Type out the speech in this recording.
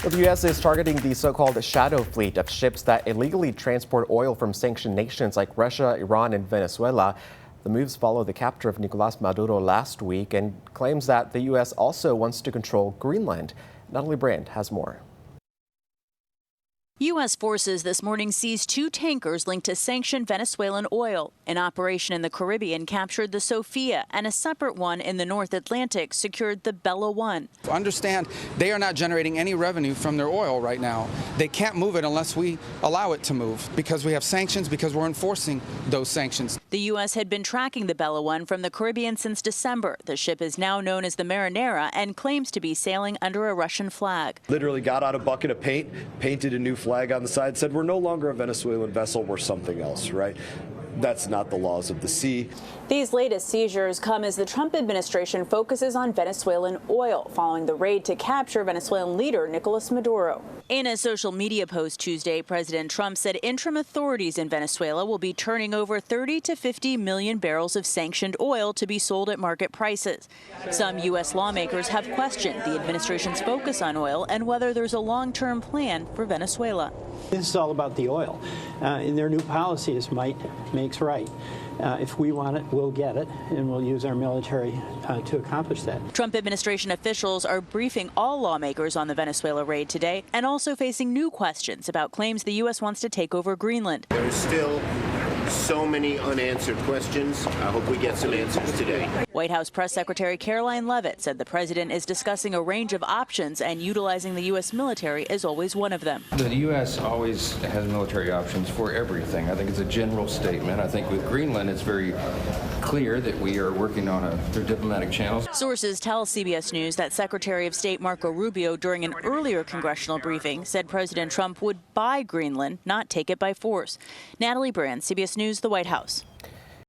The U.S. is targeting the so-called shadow fleet of ships that illegally transport oil from sanctioned nations like Russia, Iran, and Venezuela. The moves follow the capture of Nicolas Maduro last week and claims that the U.S. also wants to control Greenland. Natalie Brand has more. U.S. forces this morning seized 2 tankers linked to sanctioned Venezuelan oil. An operation in the Caribbean captured the Sophia, and a separate one in the North Atlantic secured the Bella 1. Understand, they are not generating any revenue from their oil right now. They can't move it unless we allow it to move, because we have sanctions, because we're enforcing those sanctions. The U.S. had been tracking the Bella 1 from the Caribbean since December. The ship is now known as the Marinera and claims to be sailing under a Russian flag. Literally got out a bucket of paint, painted a new flag on the side, said we're no longer a Venezuelan vessel, we're something else, right? That's not the laws of the sea. These latest seizures come as the Trump administration focuses on Venezuelan oil following the raid to capture Venezuelan leader Nicolas Maduro. In a social media post Tuesday, President Trump said interim authorities in Venezuela will be turning over 30 to 50 million barrels of sanctioned oil to be sold at market prices. Some U.S. lawmakers have questioned the administration's focus on oil and whether there's a long-term plan for Venezuela. This is all about the oil. In their new policy is might makes right. If we want it, we'll get it, and we'll use our military to accomplish that. Trump administration officials are briefing all lawmakers on the Venezuela raid today and also facing new questions about claims the U.S. wants to take over Greenland. There is still so many unanswered questions. I hope we get some answers today. White House Press Secretary Caroline Leavitt said the president is discussing a range of options and utilizing the U.S. military is always one of them. The U.S. always has military options for everything. I think it's a general statement. I think with Greenland, it's very clear that we are working on through diplomatic channels. Sources tell CBS News that Secretary of State Marco Rubio, during an earlier congressional briefing, said President Trump would buy Greenland, not take it by force. Natalie Brand, CBS News, the White House.